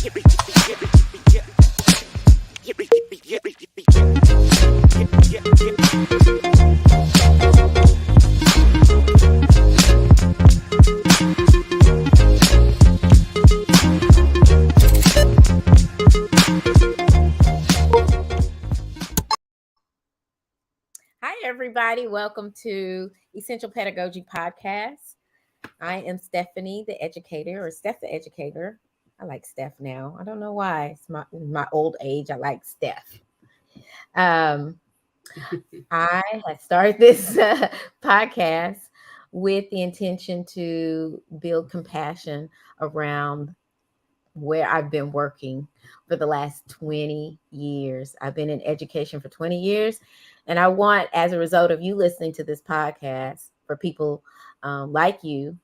Hi, everybody. Welcome to Essential Pedagogy Podcast. I am Stephanie the Educator, or Steph the Educator. I like Steph now. I don't know why. It's my old age. I like Steph. Um, I had started this podcast with the intention to build compassion around where I've been working for the last 20 years. I've been in education for 20 years. And I want, as a result of you listening to this podcast, for people like you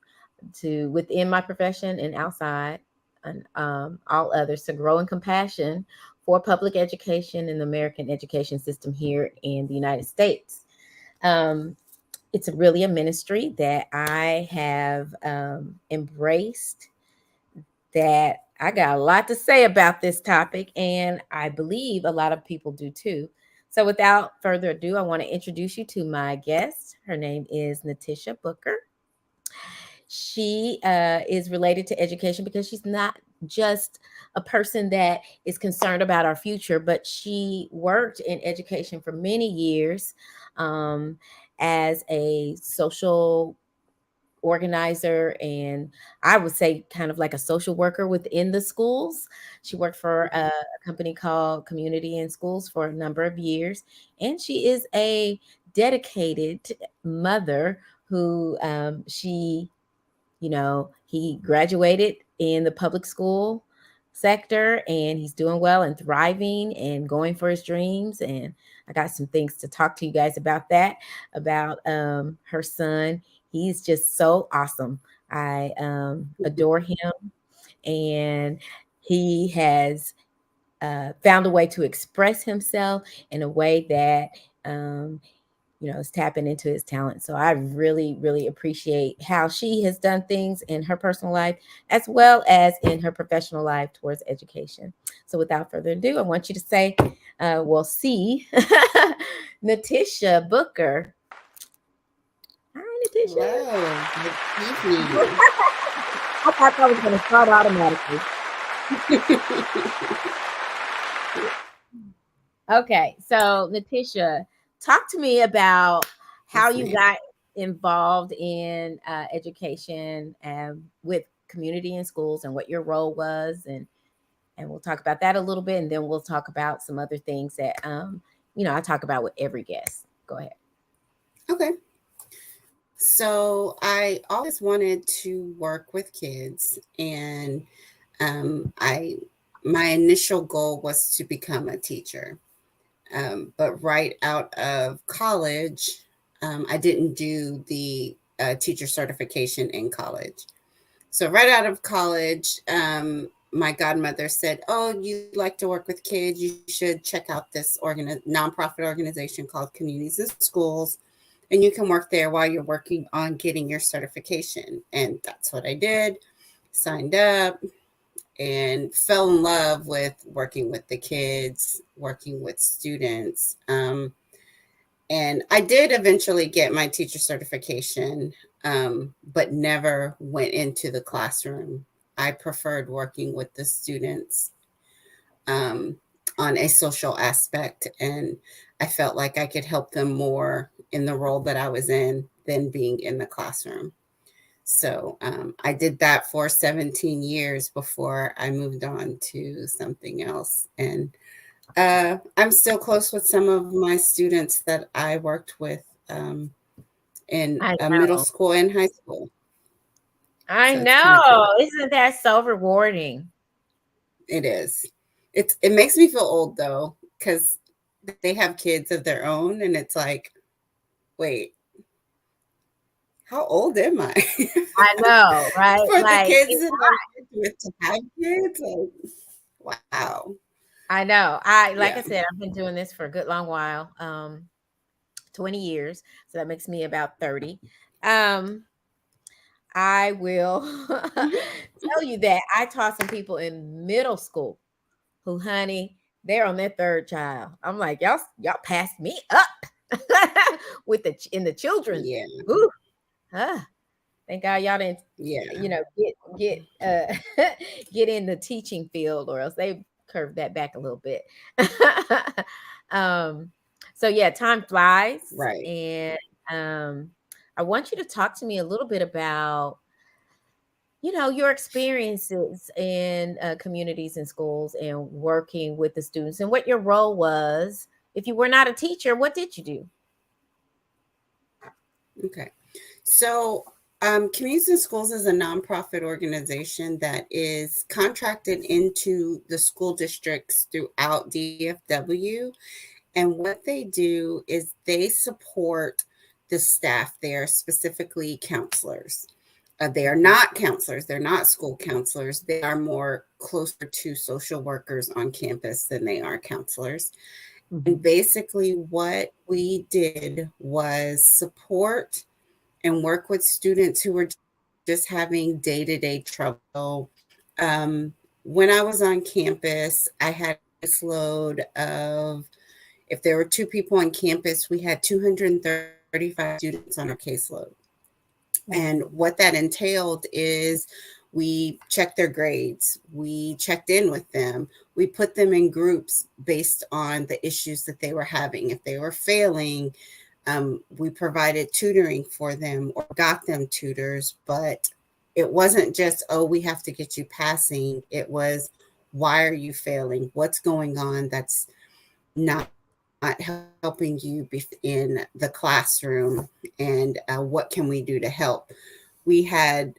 to, within my profession and outside, and all others, to grow in compassion for public education and the American education system here in the United States. It's really a ministry that I have embraced, that I got a lot to say about this topic, and I believe a lot of people do too. So without further ado, I want to introduce you to my guest. Her name is Natisha Booker. She is related to education because she's not just a person that is concerned about our future, but she worked in education for many years as a social organizer, and I would say kind of like a social worker within the schools. She worked for a company called Community in Schools for a number of years, and she is a dedicated mother who he graduated in the public school sector, and he's doing well and thriving and going for his dreams. And I got some things to talk to you guys about that, about her son. He's just so awesome. I adore him, and he has found a way to express himself in a way that is tapping into his talent. So I really, really appreciate how she has done things in her personal life as well as in her professional life towards education. So without further ado, I want you to say, we'll see, Natisha Booker. Hi, Natisha. Hello. Good evening. I thought I was going to start automatically. Okay, so Natisha, talk to me about how you got involved in education with community in schools, and what your role was, and we'll talk about that a little bit, and then we'll talk about some other things that I talk about with every guest. Go ahead. Okay. So I always wanted to work with kids, and my initial goal was to become a teacher. But right out of college, I didn't do the teacher certification in college. So right out of college, my godmother said, "Oh, you like to work with kids? You should check out this nonprofit organization called Communities in Schools, and you can work there while you're working on getting your certification." And that's what I did. Signed up and fell in love with working with the kids, working with students. And I did eventually get my teacher certification, but never went into the classroom. I preferred working with the students on a social aspect, and I felt like I could help them more in the role that I was in than being in the classroom. So I did that for 17 years before I moved on to something else. And I'm still close with some of my students that I worked with in middle school and high school. I know. Cool. Isn't that so rewarding? It is. It makes me feel old, though, because they have kids of their own. And it's like, wait, how old am I? I know, right? For the kids that I worked with to have kids, like, wow. I know. I said, I've been doing this for a good long while, 20 years. So that makes me about 30. I will Mhm. tell you that I taught some people in middle school who, honey, they're on their third child. I'm like, y'all passed me up with in the children's. Yeah, Ooh, huh. Thank God y'all didn't, yeah, get get in the teaching field, or else they curved that back a little bit. um, so yeah, time flies, right. and um, I want you to talk to me a little bit about your experiences in communities and schools and working with the students, and what your role was. If you were not a teacher, what did you do? Okay. So, Communities in Schools is a nonprofit organization that is contracted into the school districts throughout DFW. And what they do is they support the staff there, specifically counselors. They are not counselors, they're not school counselors. They are more closer to social workers on campus than they are counselors. And Mhm. basically, what we did was support and work with students who were just having day-to-day trouble. Um, when I was on campus, I had a caseload of, if there were two people on campus, we had 235 students on our caseload. And Wow. what that entailed is we checked their grades, we checked in with them, we put them in groups based on the issues that they were having. If they were failing, we provided tutoring for them or got them tutors, but it wasn't just, oh, we have to get you passing. It was, why are you failing? What's going on that's not helping you in the classroom? And what can we do to help? We had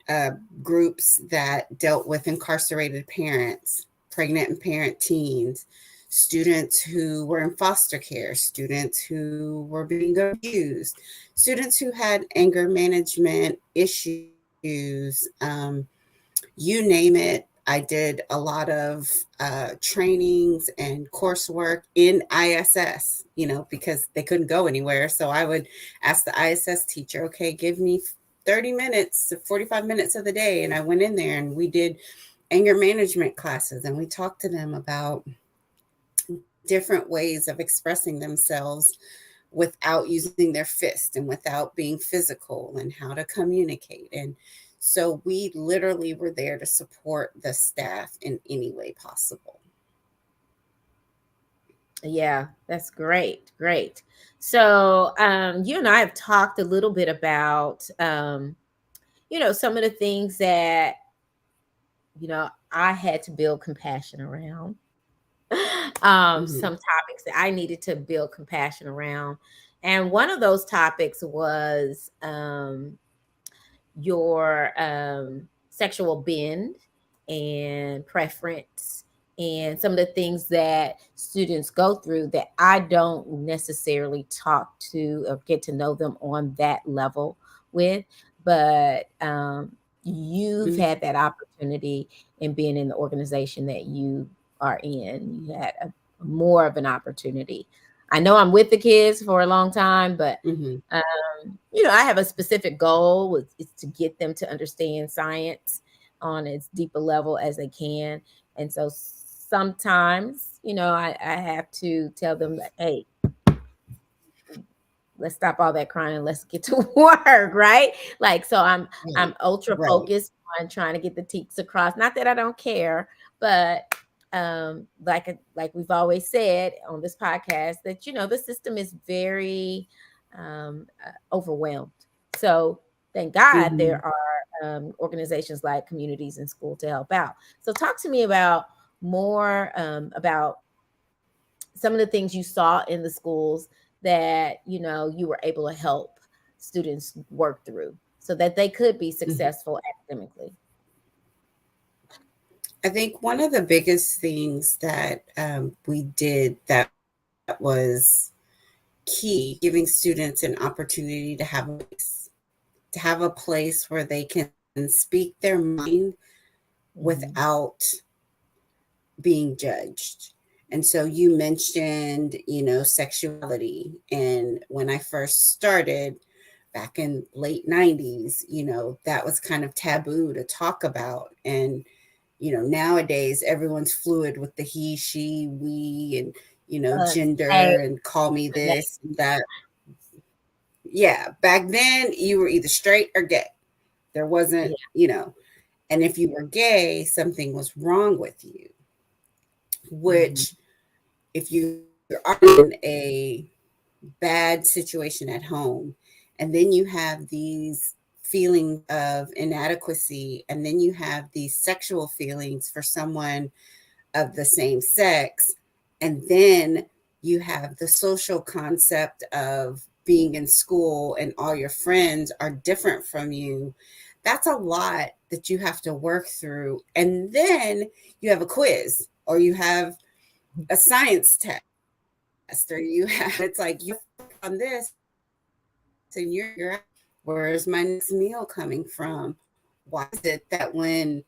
groups that dealt with incarcerated parents, pregnant and parent teens, students who were in foster care, students who were being abused, students who had anger management issues, you name it. I did a lot of trainings and coursework in ISS, because they couldn't go anywhere. So I would ask the ISS teacher, okay, give me 30 minutes to 45 minutes of the day. And I went in there and we did anger management classes and we talked to them about different ways of expressing themselves without using their fist and without being physical, and how to communicate. And so we literally were there to support the staff in any way possible. Yeah, that's great. Great. So, you and I have talked a little bit about, some of the things that, I had to build compassion around. Some Hmm. topics that I needed to build compassion around. And one of those topics was your sexual bend and preference, and some of the things that students go through that I don't necessarily talk to or get to know them on that level with. But you've had that opportunity in being in the organization that you are in. You had more of an opportunity. I know I'm with the kids for a long time, but Hmm. I have a specific goal, is to get them to understand science on as deep a level as they can. And so sometimes, I have to tell them that, hey, let's stop all that crying and let's get to work, right? Like, so I'm Right. ultra Right. focused on trying to get the teaks across. Not that I don't care, but like we've always said on this podcast, that the system is very overwhelmed. So thank God Hmm. there are organizations like Communities in School to help out. So talk to me about more about some of the things you saw in the schools that you were able to help students work through so that they could be Hmm. successful academically. I think one of the biggest things that we did that was key, giving students an opportunity to have a voice, to have a place where they can speak their mind Hmm. without being judged. And so you mentioned, sexuality. And when I first started, back in late 90s, that was kind of taboo to talk about. And, nowadays everyone's fluid with the he, she, we, and, Hey, gender and call me this and that. Yeah. Back then you were either straight or gay. There wasn't, yeah. and if you were gay, something was wrong with you, Mhm. which if you're in a bad situation at home, and then you have these feelings of inadequacy, and then you have these sexual feelings for someone of the same sex, and then you have the social concept of being in school and all your friends are different from you. That's a lot that you have to work through. And then you have a quiz, or you have a science test, or you have, it's like you on this and you're out. Where's my next meal coming from? Why is it that when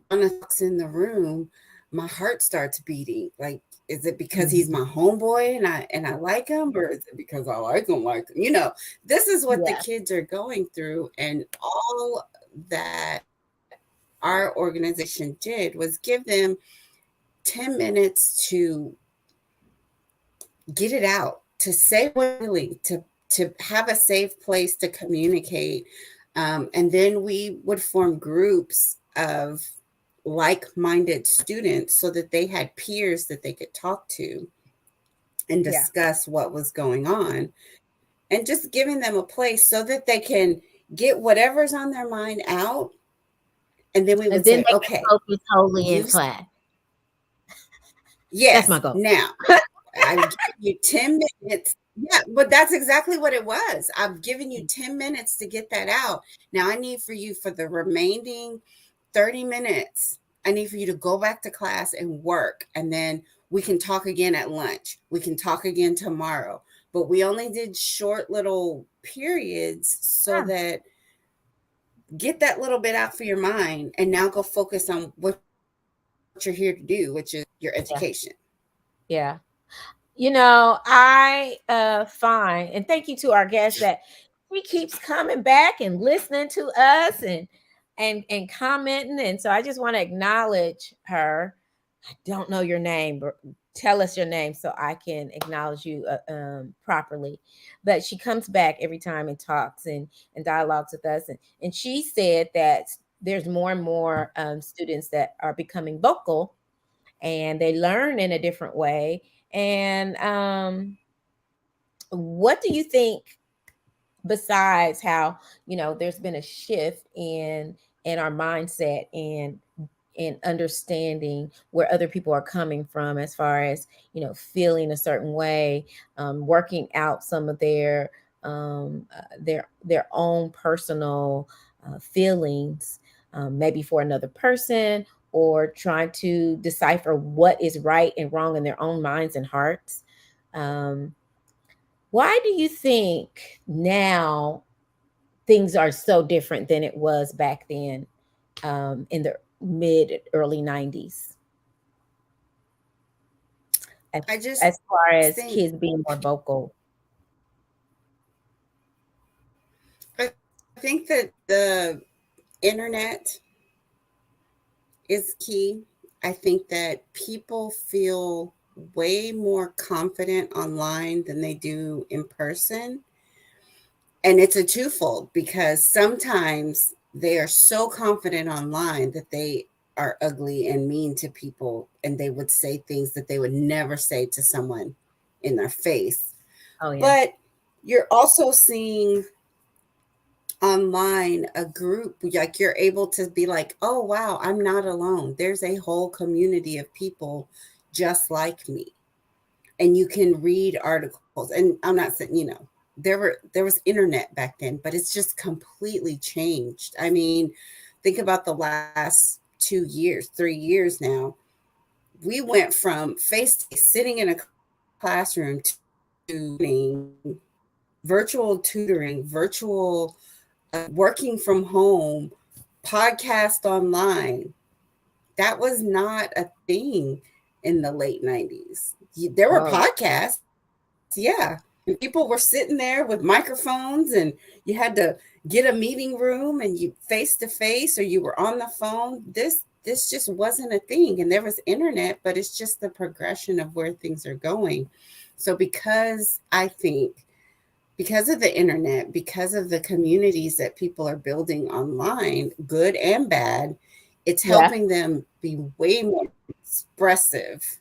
Donna walks in the room, my heart starts beating? Like, is it because he's Mhm. my homeboy and I like him, or is it because I like him? Like, this is what the Yeah. kids are going through, and all that our organization did was give them 10 minutes to get it out, to say what really, to have a safe place to communicate. And then we would form groups of like-minded students so that they had peers that they could talk to and Yeah. discuss what was going on, and just giving them a place so that they can get whatever's on their mind out. And then we And would then say, they can okay, focus wholly in you've, class. That's yes, my goal. now I've given you 10 minutes. Yeah, but that's exactly what it was. I've given you 10 minutes to get that out. Now I need for you, for the remaining 30 minutes, I need for you to go back to class and work. And then we can talk again at lunch. We can talk again tomorrow. But we only did short little periods so Yeah. that get that little bit out for your mind, and now go focus on what you're here to do, which is your education. Yeah. Yeah. I find, and thank you to our guest that she keeps coming back and listening to us and commenting. And so I just want to acknowledge her. I don't know your name, but tell us your name so I can acknowledge you properly. But she comes back every time and talks and dialogues with us. And she said that there's more and more students that are becoming vocal and they learn in a different way. And what do you think, besides how there's been a shift in our mindset and in understanding where other people are coming from, as far as feeling a certain way, working out some of their own personal feelings, maybe for another person, or trying to decipher what is right and wrong in their own minds and hearts. um, why do you think now things are so different than it was back then, in the mid early 90s, as, I just as far think as kids being more vocal? I think that the internet is key. I think that people feel way more confident online than they do in person. And it's a twofold, because sometimes they are so confident online that they are ugly and mean to people, and they would say things that they would never say to someone in their face. Oh yeah. But you're also seeing online a group, like you're able to be like, oh wow, I'm not alone, there's a whole community of people just like me. And you can read articles, and I'm not saying, there was internet back then, but it's just completely changed. I mean, think about the last 2 years, 3 years now. We went from face to face, sitting in a classroom, to virtual tutoring, virtual working from home, podcast online. That was not a thing in the late 90s. There were Oh podcasts, yeah, And people were sitting there with microphones, and you had to get a meeting room, and you face to face, or you were on the phone. This just wasn't a thing. And there was internet, but it's just the progression of where things are going. So because I think because of the internet, because of the communities that people are building online, good and bad, it's Yeah, helping them be way more expressive,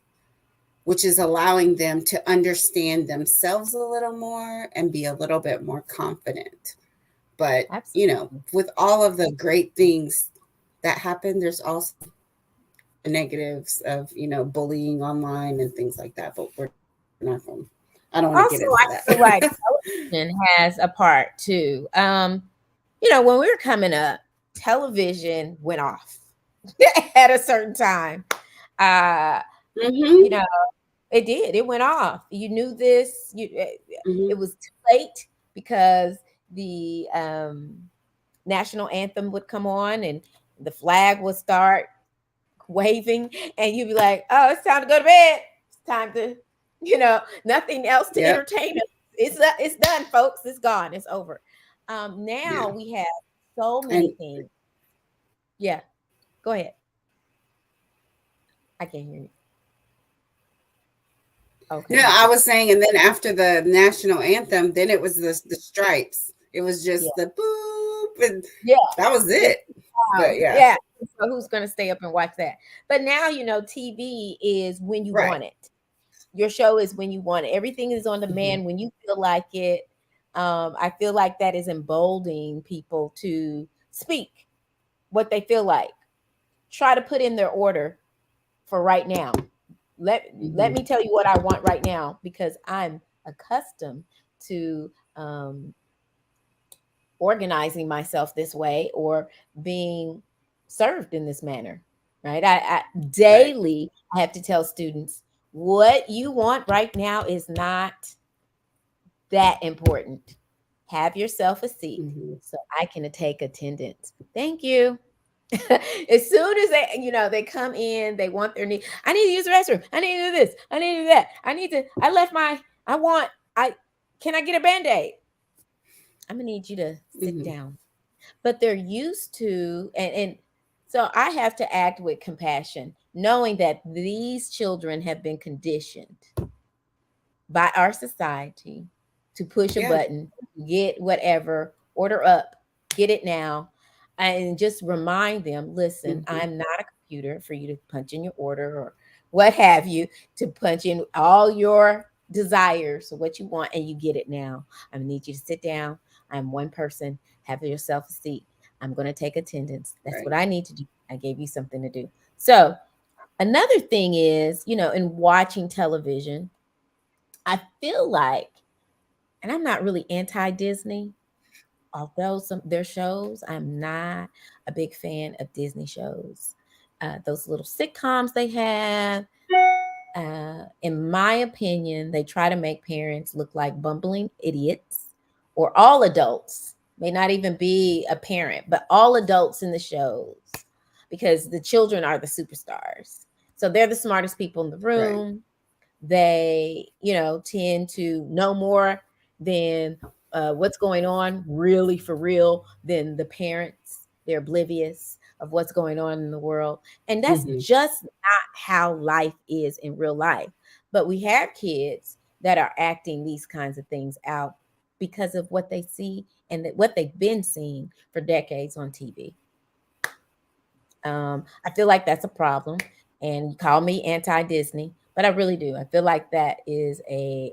which is allowing them to understand themselves a little more and be a little bit more confident. But, absolutely. with all of the great things that happen, there's also the negatives of, bullying online and things like that. But we're not going, I don't want to get into Also, that. I feel like television has a part too. When we were coming up, television went off at a certain time. Uh, Mm-hmm. you know, it did. It went off. You knew this. Mm-hmm. It was too late because the national anthem would come on and the flag would start waving, and you'd be like, "Oh, it's time to go to bed. It's time to, nothing else to Yep. entertain us. It's done, folks. It's gone. It's over." Yeah. Now we have so many And things. Yeah, go ahead. I can't hear you. Okay, I maybe. was saying, and then after the national anthem, then it was the stripes. It was Yeah, just the boop, and yeah, that was yeah. it. But yeah, Yeah. So who's going to stay up and watch that? But now, TV is when you right. want it. Your show is when you want it. Everything is on Hmm. demand when you feel like it. I feel like that is emboldening people to speak what they feel like. Try to put in their order for right now. Let Hmm. me tell you what I want right now because I'm accustomed to organizing myself this way or being served in this manner, right? I Right. daily I have to tell students what you want right now is not that important. Have yourself a seat Hmm. so I can take attendance. Thank you. As soon as they come in, they want their need. I need to use the restroom. I need to do this. I need to do that. I left I want, can I get a band-aid? I'm gonna need you to sit Hmm. down. But they're used to, and so I have to act with compassion, knowing that these children have been conditioned by our society to push a Yeah. button, get whatever, order up, get it now, and just remind them, listen, Hmm. I'm not a computer for you to punch in your order or what have you, to punch in all your desires, what you want, and you get it now. I need you to sit down. I'm one person. Have yourself a seat. I'm going to take attendance. That's Right. what I need to do. I gave you something to do. So, another thing is, in watching television, I feel like, and I'm not really anti Disney, although some their shows, I'm not a big fan of Disney shows. Those little sitcoms they have, in my opinion, they try to make parents look like bumbling idiots, or all adults, may not even be a parent, but all adults in the shows, because the children are the superstars. So they're the smartest people in the Right. room. They tend to know more than what's going on really for real than the parents. They're oblivious of what's going on in the world, and that's Hmm. just not how life is in real life. But we have kids that are acting these kinds of things out because of what they see and what they've been seeing for decades on TV. I feel like that's a problem. And you call me anti Disney, but I really do. I feel like that is a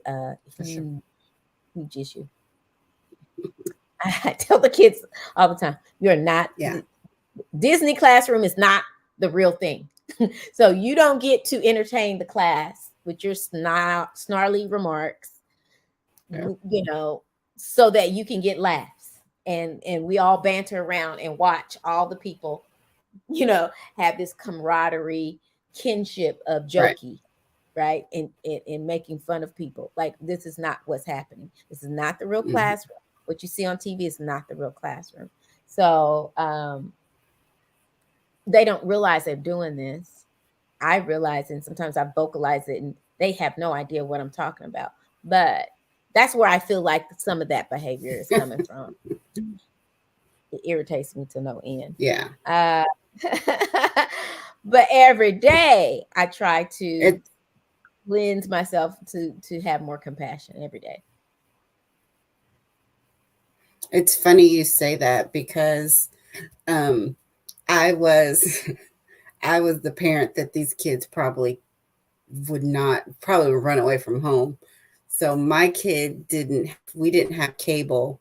For sure. huge issue. I tell the kids all the time, you're not, Yeah. Disney classroom is not the real thing. So you don't get to entertain the class with your snarly remarks, Yeah. you know, so that you can get laughs. And we all banter around and watch all the people have this camaraderie, kinship of Right. jokey, right? And making fun of people. Like, this is not what's happening. This is not the real Hmm. classroom. What you see on TV is not the real classroom. So they don't realize they're doing this. I realize, and sometimes I vocalize it, and they have no idea what I'm talking about. But That's where I feel like some of that behavior is coming from. It irritates me to no end. Yeah. Uh, but every day I try to It, cleanse myself to have more compassion every day. it's funny you say that because um, I was I was the parent that these kids probably would run away from home. So my kid didn't we didn't have cable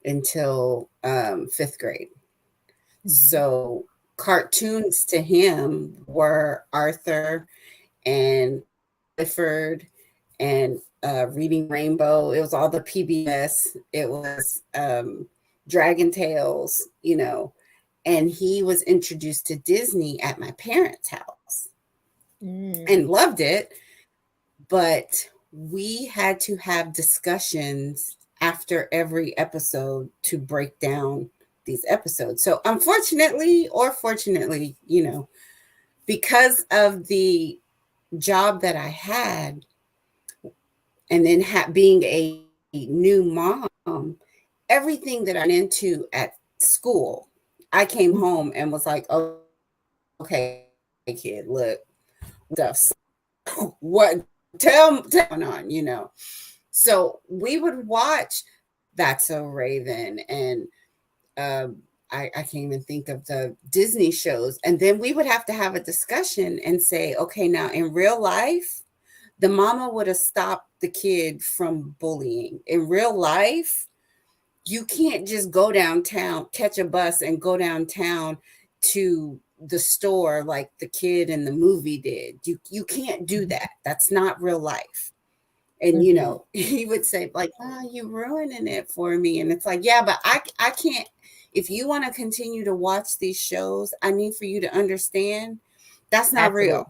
until fifth grade. Mhm. So cartoons to him were Arthur and Clifford and Reading Rainbow. It was all the PBS. It was Dragon Tales, and he was introduced to Disney at my parents' house Mm. and loved it. But we had to have discussions after every episode to break down these episodes. So, unfortunately or fortunately, because of the job that I had, and then being a new mom, everything that I ran into at school, I came home and was like, okay, kid, look, stuff. What tell me what's going on. So we would watch That's So Raven and I can't even think of the Disney shows. And then we would have to have a discussion and say, okay, now in real life, the mama would have stopped the kid from bullying. In real life, you can't just go downtown, catch a bus, and go downtown to the store like the kid in the movie did. You can't do that. That's not real life. And Mm-hmm. he would say like, "Oh, you ruining it for me." And it's like, "Yeah, but I can't. If you want to continue to watch these shows, I need for you to understand that's not Absolutely.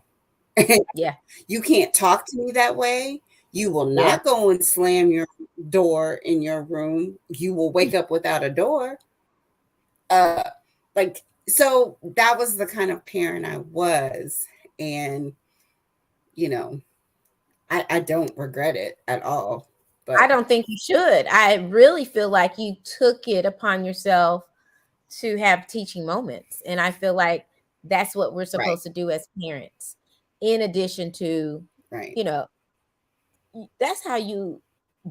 real. Yeah. You can't talk to me that way. You will Yeah. not go and slam your door in your room. You will wake up without a door." Uh, like, so that was the kind of parent I was. And, you know, I don't regret it at all. I But don't think you should. I really feel like you took it upon yourself to have teaching moments. And I feel like that's what we're right, supposed to do as parents. In addition to, right. you know, that's how you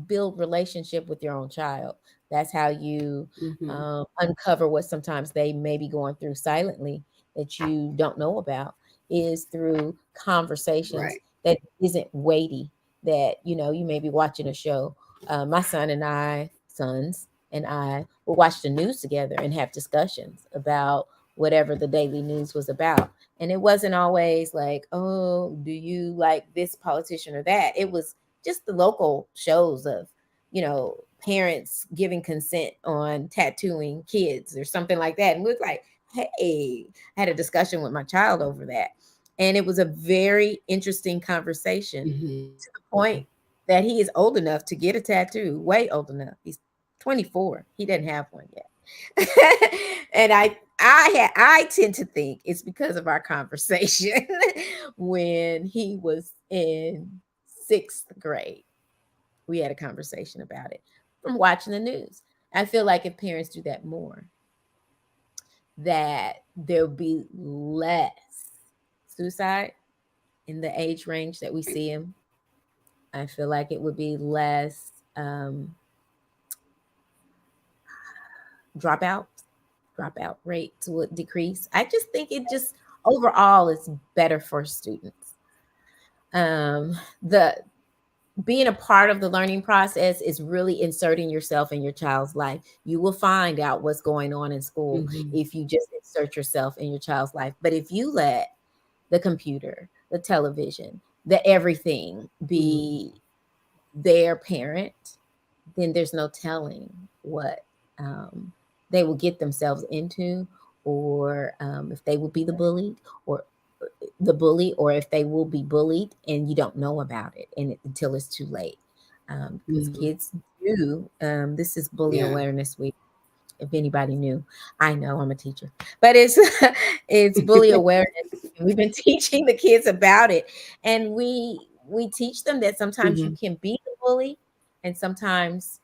build relationship with your own child. That's how you Hmm. uncover what sometimes they may be going through silently that you don't know about, is through conversations Right. that isn't weighty, that you may be watching a show. My sons and I will watch the news together and have discussions about whatever the daily news was about, and it wasn't always like, oh, do you like this politician or that. It was just the local shows of, parents giving consent on tattooing kids or something like that. And we was like, hey, I had a discussion with my child over that. And it was a very interesting conversation, Hmm. to the point that he is old enough to get a tattoo, way old enough. He's 24. He doesn't have one yet. And I tend to think it's because of our conversation when he was in sixth grade. We had a conversation about it from watching the news. I feel like if parents do that more, that there'll be less suicide in the age range that we see them. I feel like it would be less um, dropout. Dropout rates would decrease. I just think it just overall is better for students. The being a part of the learning process is really inserting yourself in your child's life. You will find out what's going on in school Hmm. if you just insert yourself in your child's life. But if you let the computer, the television, the everything Hmm. be their parent, then there's no telling what they will get themselves into, or if they will be the bully, or if they will be bullied and you don't know about it until it's too late. Because Hmm. kids do. This is Bully Yeah. Awareness Week. If anybody knew, I know I'm a teacher, but it's it's Bully Awareness. And we've been teaching the kids about it, and we teach them that sometimes you Hmm. can be the bully, and sometimes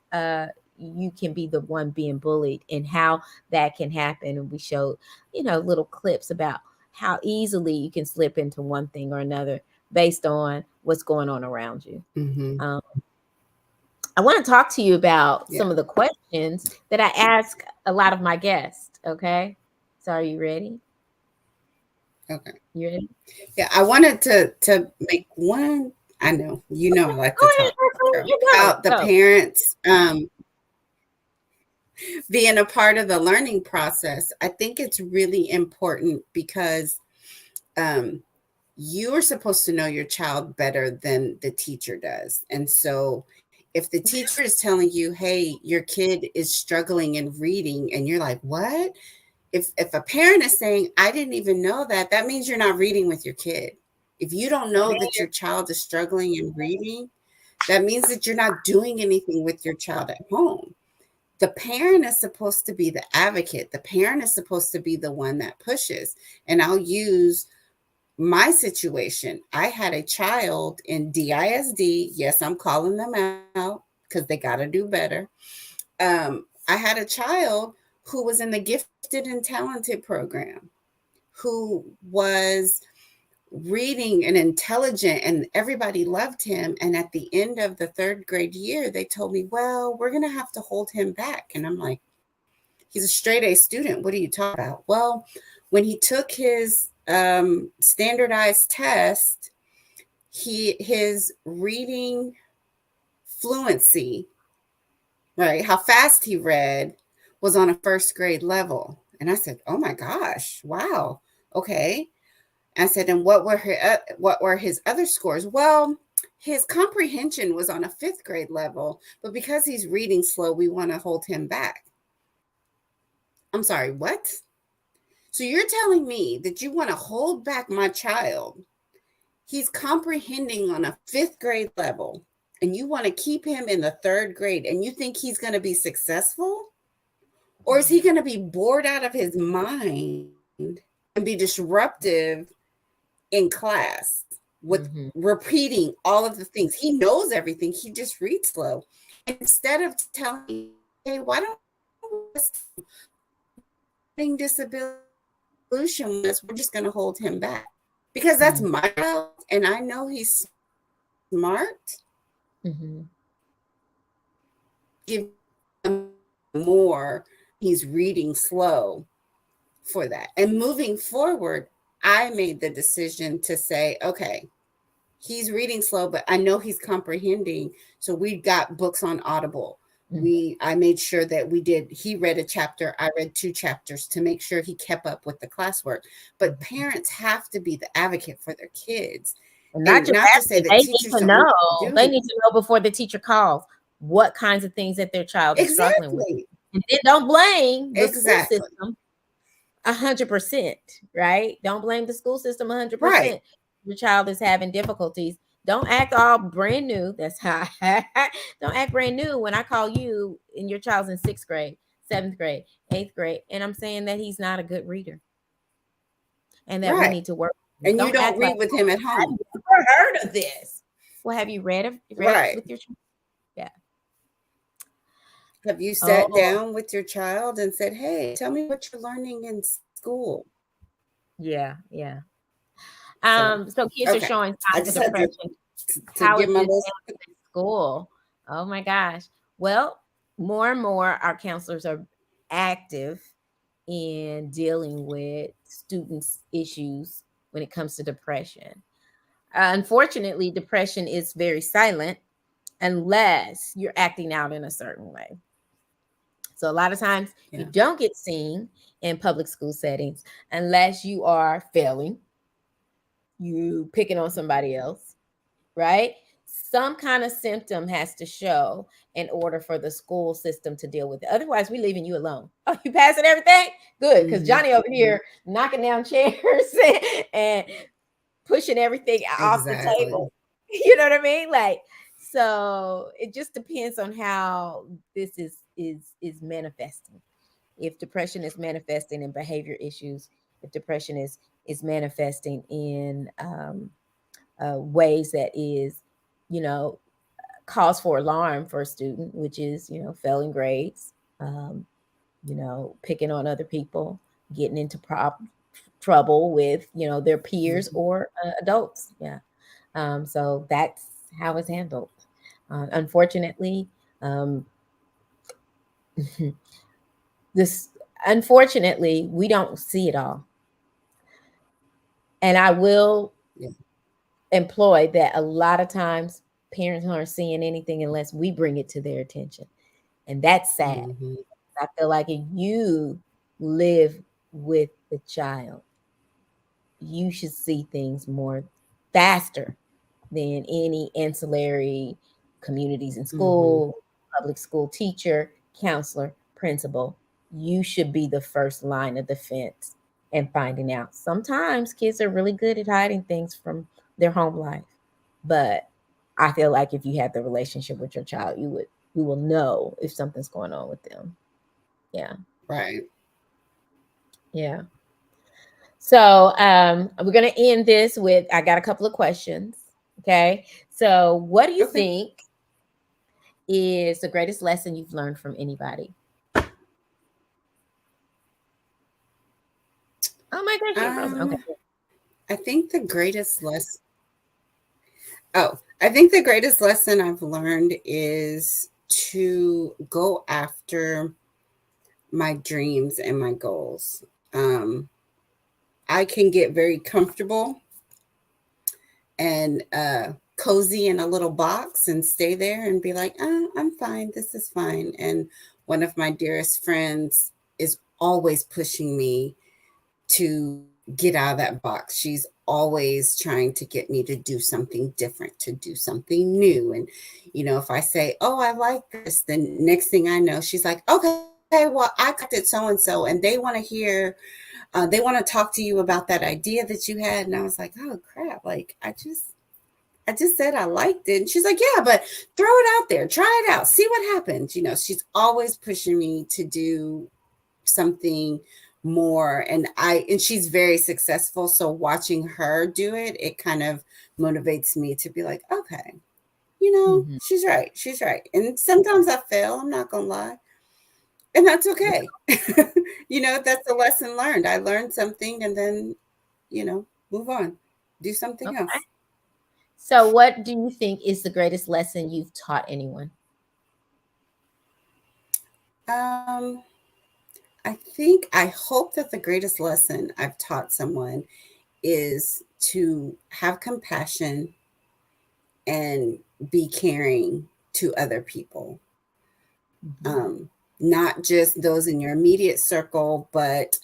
you can be the one being bullied, and how that can happen. And we showed, little clips about how easily you can slip into one thing or another based on what's going on around you. Mm-hmm. um, I want to talk to you about Yeah. some of the questions that I ask a lot of my guests. Okay, so are you ready? Okay. You ready? Yeah, I wanted to make one. I know, I like Go to ahead, talk you go, about the go. parents being a part of the learning process. I think it's really important because um, you are supposed to know your child better than the teacher does. And so if the teacher is telling you, hey, your kid is struggling in reading, and you're like, what? If a parent is saying, I didn't even know that, that means you're not reading with your kid. If you don't know that your child is struggling in reading, that means that you're not doing anything with your child at home. The parent is supposed to be the advocate. The parent is supposed to be the one that pushes. And I'll use my situation. I had a child in DISD. Yes, I'm calling them out because they got to do better. I had a child who was in the gifted and talented program, who was reading and intelligent, and everybody loved him. And at the end of the third grade year, they told me, well, we're going to have to hold him back. And I'm like, he's a straight A student. What are you talking about? Well, when he took his standardized test, his reading fluency, right, how fast he read, was on a first grade level. And I said, oh my gosh, wow, okay. I said, and what were his other scores? Well, his comprehension was on a fifth grade level, but because he's reading slow, we want to hold him back. I'm sorry, what? So you're telling me that you want to hold back my child? He's comprehending on a fifth grade level, and you want to keep him in the third grade, and you think he's going to be successful? Or is he going to be bored out of his mind and be disruptive in class with Mm-hmm. repeating all of the things? He knows everything, he just reads slow. Instead of telling me, hey, why don't we learning disability solution was, we're just going to hold him back because that's Mm-hmm. my child and I know he's smart. Mm-hmm. Give more, he's reading slow for that. And moving forward, I made the decision to say, okay, he's reading slow, but I know he's comprehending. So we got books on Audible. I made sure that he read a chapter, I read 2 chapters to make sure he kept up with the classwork. But parents have to be the advocate for their kids. And not And just not to say asking, that they need teachers to don't know know. what they're They doing. need to know before the teacher calls what kinds of things that their child is struggling with. Exactly. And then don't blame the school Exactly. system 100%, right? Don't blame the school system Right. 100%. Your child is having difficulties. Don't act all brand new. That's how. Don't act brand new when I call you and your child's in 6th grade, 7th grade, 8th grade, and I'm saying that he's not a good reader and that we Right. need to work. And you Don't don't act like read with him at I've home. never heard of this. Well, have you read it Right. with your child? Yeah. Have you sat Oh, down with your child and said, hey, tell me what you're learning in school? yeah, yeah. So, So kids are okay. showing I signs of just had depression. to How give is my this little. handled in school? Oh my gosh. Well, more and more our counselors are active in dealing with students' issues when it comes to depression. Unfortunately, depression is very silent unless you're acting out in a certain way. So a lot of times Yeah. you don't get seen in public school settings unless you are failing, you picking on somebody else, right? Some kind of symptom has to show in order for the school system to deal with it. Otherwise, we leaving you alone. Oh, you passing everything? Good, because Mm-hmm. Johnny over here knocking down chairs and pushing everything off the Exactly. table. You know what I mean? Like, so it just depends on how this is manifesting. If depression is manifesting in behavior issues, if depression is manifesting in ways that is, you know, cause for alarm for a student, which is, failing grades, um, picking on other people, getting into trouble with, their peers Mhm. or adults. Yeah. So that's how it's handled. Unfortunately, um, this unfortunately we don't see it all, and I will Yeah. employ that a lot of times parents aren't seeing anything unless we bring it to their attention, and that's sad. Mhm. I feel like if you live with the child, you should see things more faster than any ancillary communities in Mhm. school, public school teacher, counselor, principal. You should be the first line of defense and finding out. Sometimes kids are really good at hiding things from their home life, but I feel like if you have the relationship with your child, you will know if something's going on with them. Yeah. Right. Yeah. So we're gonna end this with I got a couple of questions. Okay. So what do you Okay. think is the greatest lesson you've learned from anybody? Oh my gosh, you're frozen. Okay. Um, I think the greatest lesson. Oh, I think the greatest lesson I've learned is to go after my dreams and my goals. I can get very comfortable and cozy in a little box and stay there and be like, oh, I'm fine. This is fine. And one of my dearest friends is always pushing me to get out of that box. She's always trying to get me to do something different, to do something new. And, if I say, oh, I like this, then next thing I know, she's like, okay, well, I contacted so and so and they want to hear, they want to talk to you about that idea that you had. And I was like, oh, crap. Like, I just said I liked it. And she's like, yeah, but throw it out there, try it out, see what happens. She's always pushing me to do something more, and she's very successful, so watching her do it, it kind of motivates me to be like, okay, Mhm. she's right, and sometimes I fail, I'm not gonna lie, and that's Yeah. okay. That's a lesson learned. I learned something, and then move on, do something Okay. else. So what do you think is the greatest lesson you've taught anyone? um I hope that the greatest lesson I've taught someone is to have compassion and be caring to other people. Mhm. Um, Not just those in your immediate circle, but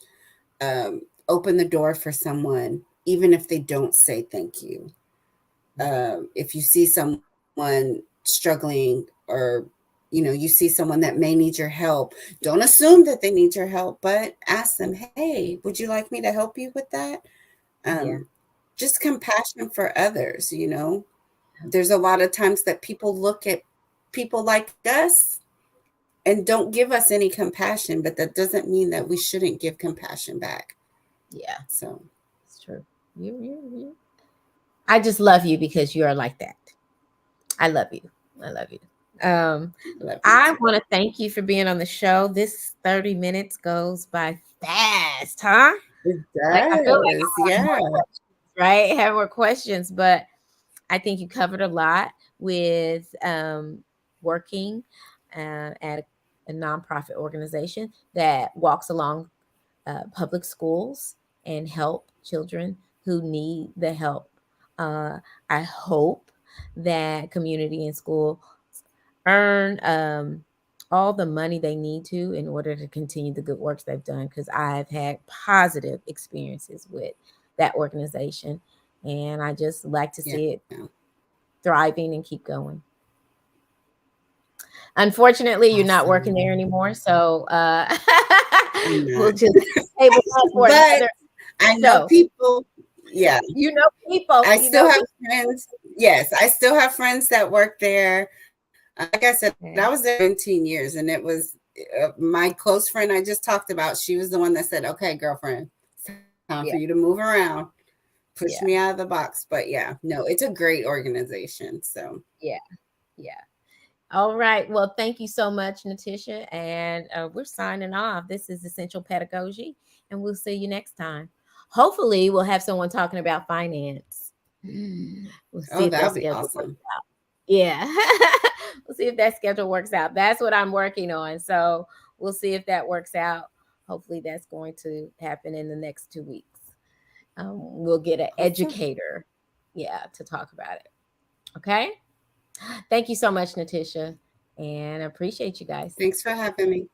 open the door for someone, even if they don't say thank you. If you see someone struggling, or you see someone that may need your help, don't assume that they need your help, but ask them, hey, would you like me to help you with that? Yeah. um, just compassion for others. There's a lot of times that people look at people like us and don't give us any compassion, but that doesn't mean that we shouldn't give compassion back. Yeah. So It's true. You. I just love you because you are like that. I love you. I love you. Um, love you I too. want to thank you for being on the show. This 30 minutes goes by fast, huh? It Like I feel like does, I have yeah. more questions, right? Have more questions, but I think you covered a lot with working at a nonprofit organization that walks along public schools and help children who need the help. Uh, I hope that community and school earn all the money they need to in order to continue the good works they've done, because I've had positive experiences with that organization, and I just like to see it Yeah. thriving and keep going. Unfortunately, you're not working Awesome. there anymore, so I'm we'll not. just table that for But another I know show. people. Yeah. People, I still have friends. Yes, I still have friends that work there. Like I said, I was Okay. there 17 years, and it was my close friend I just talked about. She was the one that said, okay, girlfriend, it's time for you to Yeah, move around, push me yeah, out of the box. But yeah, no, it's a great organization. So yeah, yeah. All right. Well, thank you so much, Natisha. And we're signing off. This is Essential Pedagogy, and we'll see you next time. Hopefully, we'll have someone talking about finance. We'll see Oh, if that that would be schedule works awesome. out. Yeah. We'll see if that schedule works out. That's what I'm working on. So we'll see if that works out. Hopefully, that's going to happen in the next 2 weeks. We'll get an Awesome. educator, yeah, to talk about it. Okay. Thank you so much, Natisha, and I appreciate you guys. Thanks for having me.